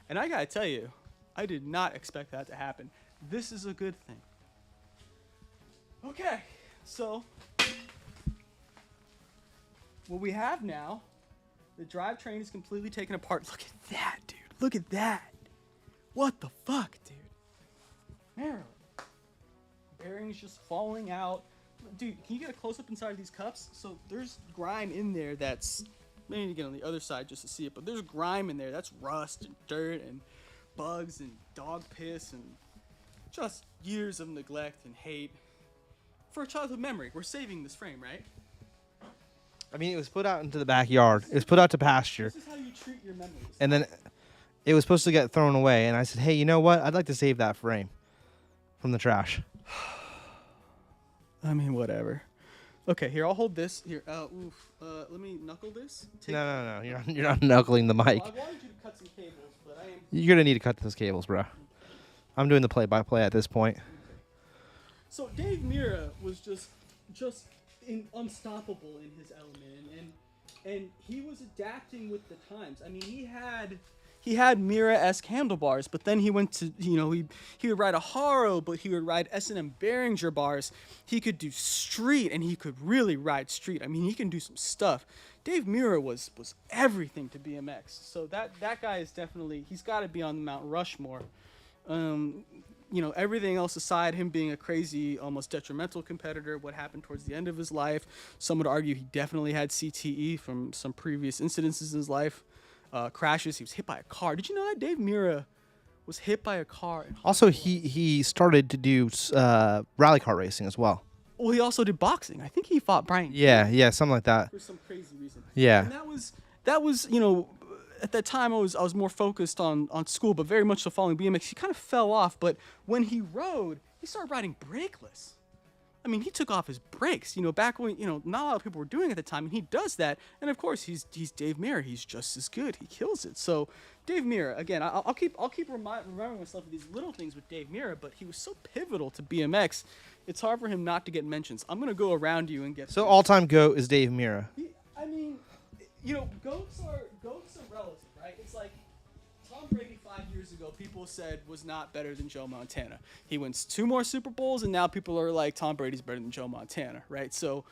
B: And I gotta tell you, I did not expect that to happen. This is a good thing. Okay, so what we have now, the drivetrain is completely taken apart. Look at that, dude. Look at that. What the fuck, dude? Marilyn. Bearings just falling out. Dude, can you get a close-up inside of these cups? So there's grime in there that's... I need to get on the other side just to see it, but there's grime in there. That's rust and dirt and bugs and dog piss and just years of neglect and hate. For a childhood memory, we're saving this frame, right?
A: I mean, it was put out into the backyard. It was put out to pasture.
B: This is how you treat your memories.
A: And then it was supposed to get thrown away. And I said, hey, you know what? I'd like to save that frame from the trash.
B: I mean, whatever. Okay, here, I'll hold this. Here, let me knuckle this.
A: No. You're not knuckling the mic.
B: Well, I wanted you to cut some cables, but I am...
A: You're going to need to cut those cables, bro. I'm doing the play-by-play at this point.
B: Okay. So Dave Mirra was just unstoppable in his element, and he was adapting with the times. I mean, he he had Mira-esque handlebars, but then he went to, he would ride a Haro, but he would ride S&M Behringer bars. He could do street, and he could really ride street. I mean, he can do some stuff. Dave Mira was everything to BMX. So that guy is definitely, he's got to be on the Mount Rushmore. Everything else aside, him being a crazy, almost detrimental competitor, what happened towards the end of his life, some would argue he definitely had CTE from some previous incidences in his life. Crashes, he was hit by a car. Did you know that Dave Mira was hit by a car?
A: Also, he started to do rally car racing as well.
B: Well, he also did boxing. I think he fought Brian.
A: Yeah, something like that.
B: For some crazy reason.
A: Yeah.
B: And that was at that time I was more focused on school, but very much so following BMX. He kind of fell off, but when he rode, he started riding brakeless. I mean, he took off his brakes, back when, not a lot of people were doing it at the time, and he does that. And of course, he's Dave Mira. He's just as good. He kills it. So, Dave Mira, again, I'll keep reminding myself of these little things with Dave Mira, but he was so pivotal to BMX. It's hard for him not to get mentions. I'm gonna go around you and get.
A: So all-time GOAT is Dave Mira.
B: Goats are relative, right? It's like Tom Brady 5 years ago, people said was not better than Joe Montana. He wins 2 more Super Bowls, and now people are like, Tom Brady's better than Joe Montana, right? So,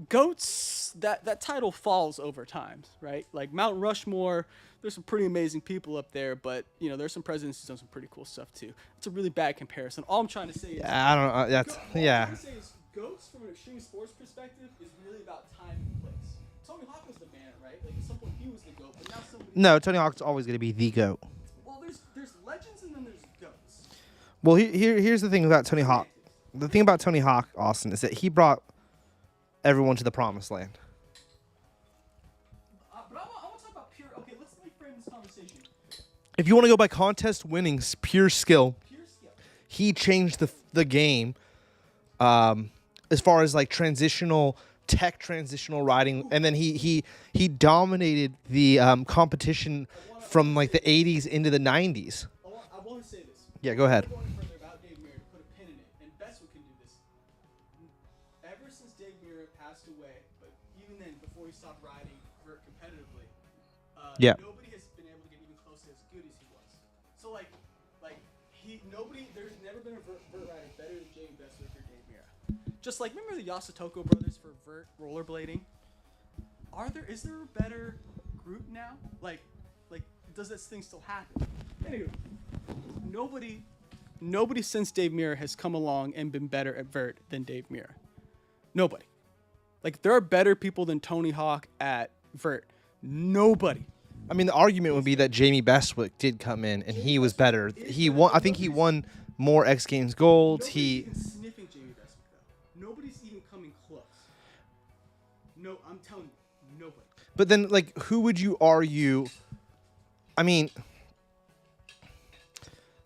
B: GOATs, that title falls over time, right? Like Mount Rushmore, there's some pretty amazing people up there, but there's some presidents who've done some pretty cool stuff too. It's a really bad comparison. All I'm trying to say is,
A: I don't know. That's
B: all I'm trying to say is GOATs from an extreme sports perspective is really about time and place. Tony Hawk was the man, right? Like at some point he was the GOAT, but now somebody.
A: No, Tony Hawk's always going to be the GOAT.
B: Well, there's legends and then there's GOATs.
A: Well, here's the thing about Tony Hawk. The thing about Tony Hawk, Austin, is that he brought everyone to the promised land.
B: But I want to talk about pure. Okay, let's frame this conversation.
A: If you want to go by contest winnings, pure skill,
B: Pure skill.
A: he changed the game as far as like transitional riding, and then he dominated the competition from like the 80s into the 90s.
B: I want to say this.
A: Yeah, go ahead.
B: Going further about Dave Mira, to put a pin in it, and Bestwood can do this. Ever since Dave Mira passed away, but even then, before he stopped riding vert competitively, nobody has been able to get even close to as good as he was. So there's never been a vert rider better than Jamie Bestwick or Dave Mira. Just like, remember the Yasutoko brothers for vert rollerblading? Is there a better group now? Like, does this thing still happen? Anyway, nobody since Dave Mira has come along and been better at vert than Dave Mira. Nobody. Like, there are better people than Tony Hawk at vert. Nobody.
A: I mean, the argument would be that Jamie Bestwick did come in and he was better. He won. I think he won more X Games golds.
B: Nobody's even sniffing Jamie Bestwick, though. Nobody's even coming close. No, I'm telling you, nobody.
A: But then, like, who would you argue? I mean,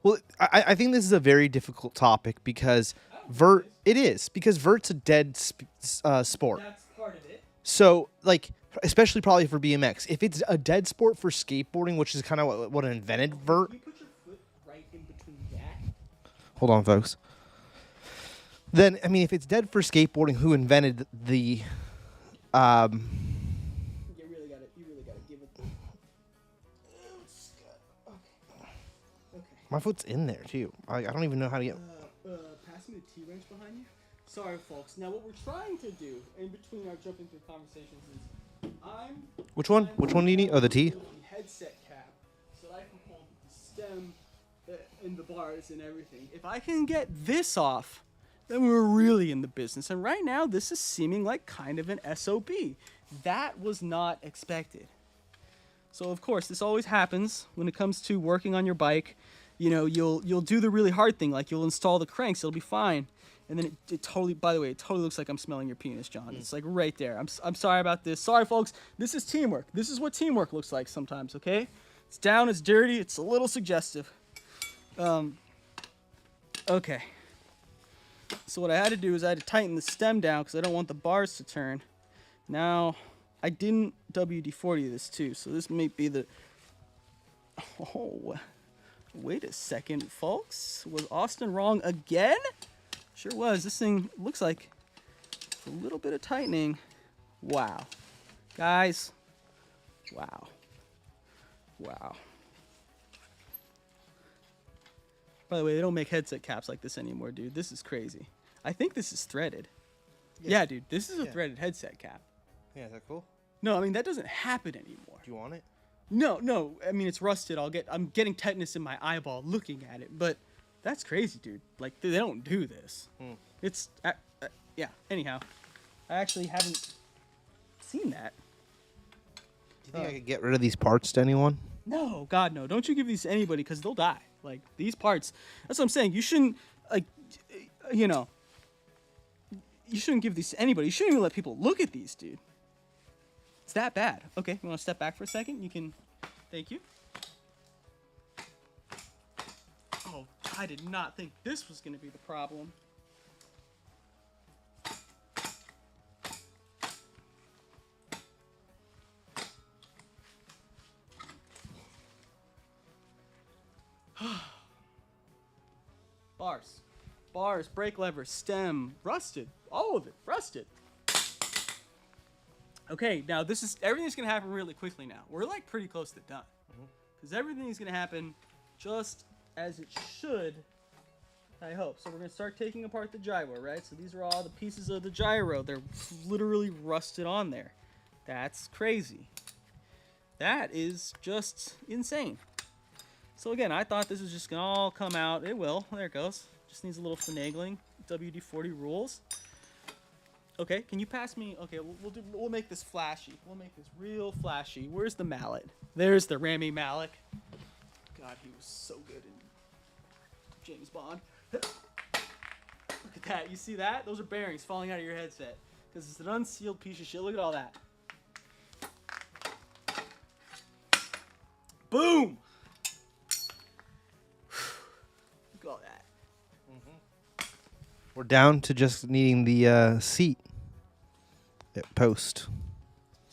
A: well, I think this is a very difficult topic because vert. It is because vert's a dead sport.
B: That's part of it.
A: So, like, especially probably for BMX, if it's a dead sport for skateboarding, which is kind of what invented vert.
B: Can you put your foot right in between that?
A: Hold on, folks. Then, I mean, if it's dead for skateboarding, who invented the?
B: You really gotta give it the. Okay.
A: My foot's in there too. I don't even know how to get.
B: Pass me the T-wrench behind you. Sorry, folks. Now, what we're trying to do in between our jumping through conversations is,
A: Which one? Which one do you need? Oh, the T.
B: The headset cap, so I can hold the stem and the bars and everything. If I can get this off, then we're really in the business. And right now, this is seeming like kind of an SOB. That was not expected. So of course, this always happens when it comes to working on your bike. You'll do the really hard thing, like you'll install the cranks, it'll be fine. And then it totally, by the way, it totally looks like I'm smelling your penis, John. It's like right there. I'm sorry about this. Sorry, folks. This is teamwork. This is what teamwork looks like sometimes, okay? It's down, it's dirty, it's a little suggestive. Okay. So what I had to do is I had to tighten the stem down because I don't want the bars to turn. Now, I didn't WD-40 this too, so this may be the... Oh, wait a second, folks. Was Austin wrong again? Sure was. This thing looks like a little bit of tightening. Wow. Guys. Wow. Wow. By the way, they don't make headset caps like this anymore, dude. This is crazy. I think this is threaded. Yeah, dude, this is a threaded headset cap.
A: Yeah, is that cool?
B: No, I mean, that doesn't happen anymore.
A: Do you want it?
B: No. I mean, it's rusted. I'm getting tetanus in my eyeball looking at it, but that's crazy, dude. Like, they don't do this. It's, yeah, anyhow. I actually haven't seen that.
A: Do you think I could get rid of these parts to anyone?
B: No, God, no. Don't you give these to anybody, because they'll die. Like, these parts, that's what I'm saying. You shouldn't, like, you know, you shouldn't give these to anybody. You shouldn't even let people look at these, dude. It's that bad. Okay, you want to step back for a second? You can, thank you. Oh, I did not think this was going to be the problem. Bars, brake lever, stem, rusted. All of it, rusted. Okay, now everything's gonna happen really quickly now. We're like pretty close to done. Because everything's gonna happen just as it should, I hope. So we're gonna start taking apart the gyro, right? So these are all the pieces of the gyro. They're literally rusted on there. That's crazy. That is just insane. So again, I thought this was just gonna all come out. It will. There it goes. Just needs a little finagling. WD-40 rules. Okay, can you pass me? Okay, we'll make this flashy. We'll make this real flashy. Where's the mallet? There's the Rami Malek. God, he was so good in James Bond. Look at that. You see that? Those are bearings falling out of your headset because it's an unsealed piece of shit. Look at all that. Boom. Look at all that.
A: We're down to just needing the seat at post.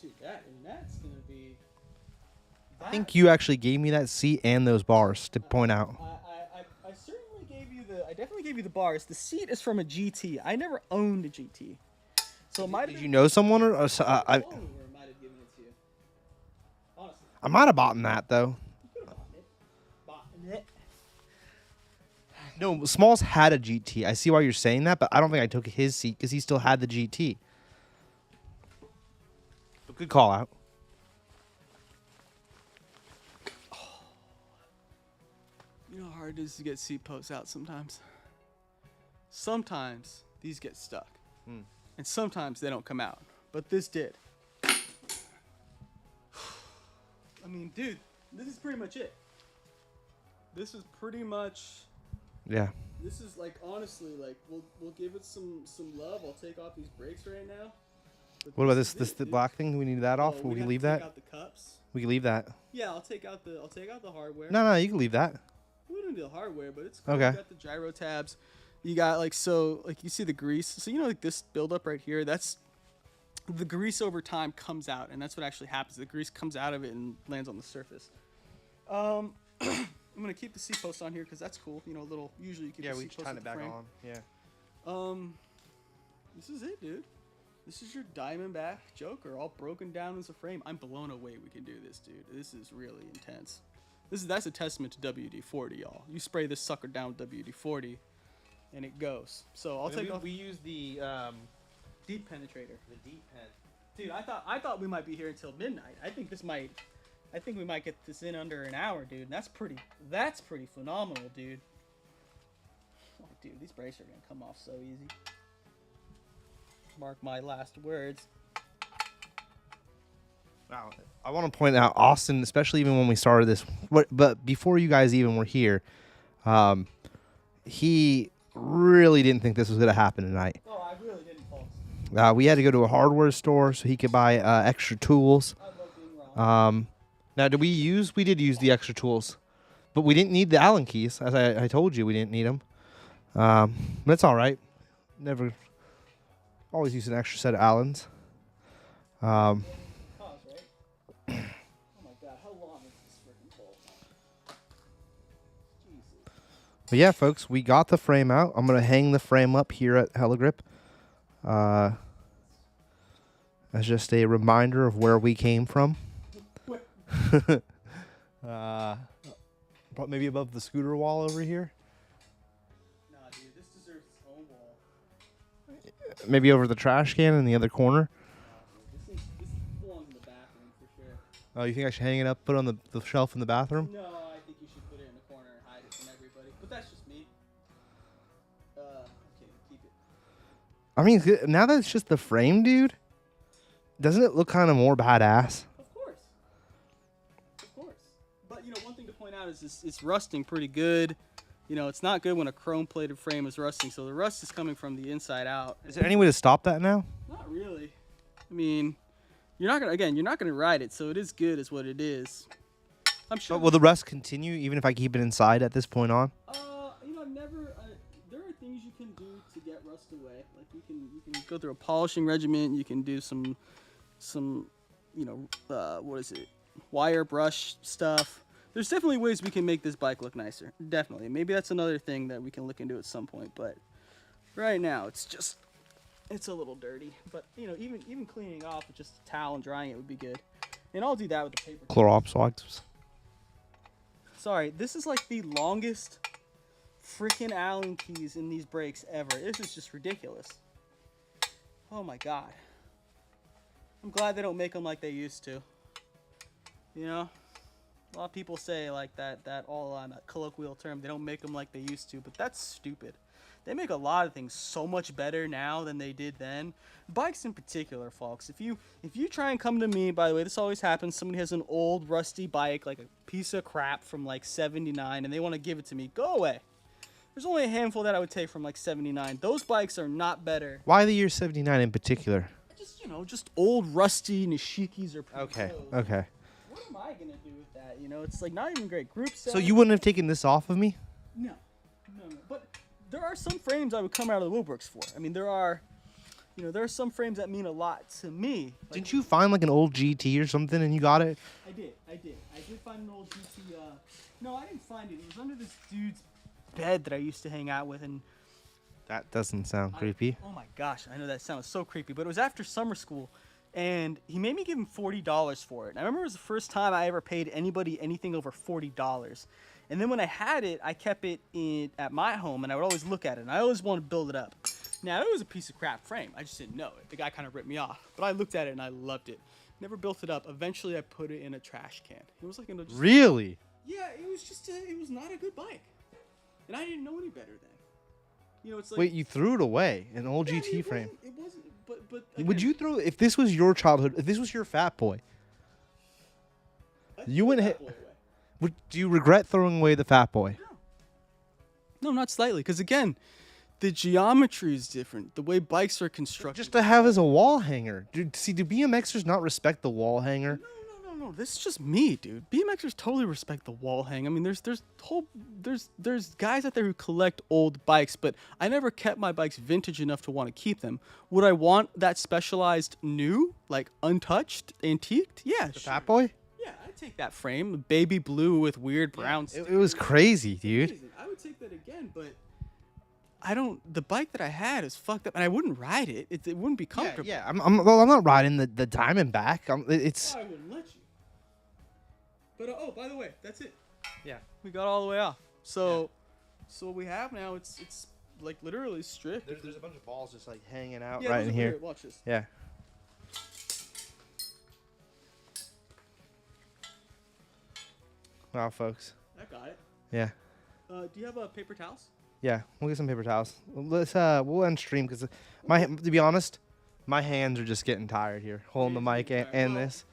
B: Dude, that's gonna be.
A: I think you actually gave me that seat and those bars to point out.
B: I certainly gave you I definitely gave you the bars. The seat is from a GT. I never owned a GT, so it might.
A: Did you know someone or
B: I might have given it to you. Honestly,
A: I might have bought that though.
B: you could have bought it.
A: No, Smalls had a GT. I see why you're saying that, but I don't think I took his seat because he still had the GT. But good call out.
B: You know how hard it is to get seat posts out sometimes. Sometimes these get stuck, and sometimes they don't come out. But this did. I mean, dude, this is pretty much it. This is pretty much.
A: Yeah.
B: This is like honestly like we'll give it some love. I'll take off these brakes right now. But
A: What about
B: is
A: this
B: it,
A: the
B: dude.
A: black thing? Do we need that off?
B: Oh,
A: Will we
B: have
A: leave
B: to take
A: that?
B: out the cups.
A: We can leave that.
B: Yeah, I'll take out the hardware.
A: No, you can leave that.
B: We don't do the hardware, but it's cool.
A: Okay.
B: You got the gyro tabs. You got like you see the grease. So you know like this buildup right here. That's the grease over time comes out, and that's what actually happens. The grease comes out of it and lands on the surface. I'm gonna keep the seat post on here because that's cool. You know, a little. Usually you keep the seat post with the frame.
A: Yeah.
B: This is it, dude. This is your Diamondback Joker, all broken down as a frame. I'm blown away we can do this, dude. This is really intense. That's a testament to WD-40, y'all. You spray this sucker down with WD-40, and it goes. So I'll take off.
A: We use the
B: Deep penetrator.
A: the deep pen.
B: Dude, I thought we might be here until midnight. I think we might get this in under an hour, dude. And that's pretty phenomenal, dude. Oh, dude, these brakes are gonna come off so easy. Mark my last words.
A: Wow. I want to point out Austin, especially even when we started this, but before you guys even were here, he really didn't think this was going to happen tonight.
B: Oh, I really didn't, folks.
A: We had to go to a hardware store so he could buy extra tools.
B: I love being wrong.
A: Now, we did use the extra tools, but we didn't need the Allen keys. As I told you, we didn't need them. That's all right. Never, always use an extra set of Allens.
B: Pause, right? Oh my god, how long is this freaking pole? Jesus.
A: But yeah, folks, we got the frame out. I'm going to hang the frame up here at Heligrip. As just a reminder of where we came from. Maybe above the scooter wall over here. maybe over the trash can in the other corner.
B: This belongs in the bathroom for sure.
A: Oh, you think I should hang it up, put it on the shelf in the bathroom?
B: No, I think you should put it in the corner and hide it from everybody. But that's just me. Okay, keep it.
A: I mean, now that it's just the frame, dude, doesn't it look kind of more badass?
B: Of course. Of course. But, one thing to point out is it's rusting pretty good. It's not good when a chrome-plated frame is rusting, so the rust is coming from the inside out.
A: Is there any way to stop that now?
B: Not really. I mean, you're not gonna ride it, so it is good is what it is. I'm sure.
A: But will the rust continue even if I keep it inside at this point on?
B: I've never. There are things you can do to get rust away. Like you can go through a polishing regimen. You can do some, what is it? Wire brush stuff. There's definitely ways we can make this bike look nicer. Definitely. Maybe that's another thing that we can look into at some point. But right now, it's a little dirty. But even cleaning it off with just a towel and drying it would be good. And I'll do that with the paper.
A: Clorox wipes.
B: Sorry, this is like the longest freaking Allen keys in these brakes ever. This is just ridiculous. Oh my god. I'm glad they don't make them like they used to. A lot of people say like that all on a colloquial term, they don't make them like they used to, but that's stupid. They make a lot of things so much better now than they did then. Bikes in particular, folks. If you try and come to me, by the way, this always happens. Somebody has an old rusty bike, like a piece of crap from like 79, and they want to give it to me. Go away. There's only a handful that I would take from like 79. Those bikes are not better.
A: Why the year 79 in particular?
B: Just old rusty Nishikis or
A: Okay.
B: Peugeots.
A: Okay.
B: What am I gonna do with that? It's like not even great group set.
A: So you wouldn't have taken this off of me?
B: No. But there are some frames I would come out of the woodworks for. I mean, there are some frames that mean a lot to me. Like,
A: Didn't you find like an old GT or something and you got it?
B: I did find an old GT. No, I didn't find it. It was under this dude's bed that I used to hang out with, and
A: That doesn't sound creepy.
B: oh my gosh, I know that sounds so creepy, but it was after summer school, and he made me give him $40 for it. And I remember it was the first time I ever paid anybody anything over $40. And then when I had it, I kept it at my home, and I would always look at it, and I always wanted to build it up. Now, it was a piece of crap frame. I just didn't know it. The guy kind of ripped me off. But I looked at it, and I loved it. Never built it up. Eventually, I put it in a trash can. It was like in a...
A: Really?
B: Yeah, it was just it was not a good bike. And I didn't know any better then. It's like...
A: Wait, you threw it away, an old
B: Yeah,
A: GT frame.
B: It wasn't, but
A: Would
B: again,
A: you throw, if this was your childhood, if this was your Fat Boy,
B: I'd
A: you
B: throw
A: wouldn't
B: that
A: hit...
B: boy away.
A: Do you regret throwing away the Fat Boy?
B: No, not slightly. Because again, the geometry is different. The way bikes are constructed.
A: Just to have as a wall hanger. Dude, see, do BMXers not respect the wall hanger?
B: No. This is just me, dude. BMXers totally respect the wall hang. I mean, there's guys out there who collect old bikes, but I never kept my bikes vintage enough to want to keep them. Would I want that specialized new, like untouched, antiqued? Yeah,
A: The
B: sure.
A: Fat Boy?
B: Yeah, I'd take that frame, baby blue with weird brown.
A: It was crazy, dude.
B: Amazing. I would take that again, but the bike that I had is fucked up, and I wouldn't ride it. It wouldn't be comfortable.
A: Yeah. I'm not riding the Diamondback. It's
B: I wouldn't let you. But oh, by the way, that's it.
A: yeah.
B: We got all the way off. So what we have now, it's like literally stripped.
A: There's a bunch of balls just like hanging out
B: Yeah,
A: right
B: those
A: in
B: are
A: here.
B: weird. Watch this.
A: Yeah. Wow, folks.
B: I got it.
A: Yeah.
B: Do you have paper towels?
A: Yeah, we'll get some paper towels. We'll end stream because to be honest, my hands are just getting tired here holding the mic and
B: Well,
A: this.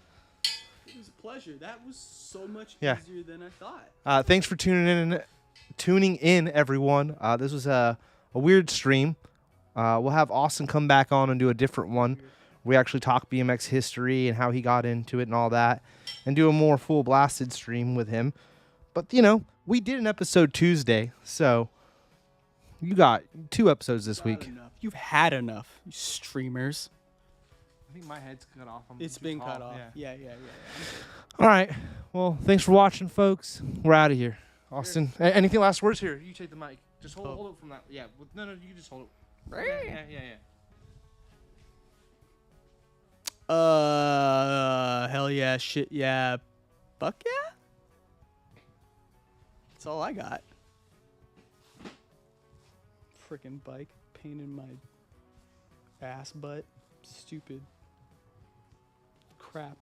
B: It was a pleasure. That was so much
A: Yeah.
B: easier than I thought.
A: Thanks for tuning in, everyone. This was a weird stream. We'll have Austin come back on and do a different one. We actually talk BMX history and how he got into it and all that, and do a more full blasted stream with him. But we did an episode Tuesday, so you got 2 episodes this week.
B: Enough. You've had enough, you streamers.
A: I think my head's cut off.
B: It's been cut off. Yeah.
A: All right. Well, thanks for watching, folks. We're out of here. Austin, anything last words here? You take the mic. Just hold it from that. Yeah. No, you can just hold it. Yeah.
B: Hell yeah, shit yeah, fuck yeah. That's all I got. Freaking bike pain in my ass butt, stupid crap.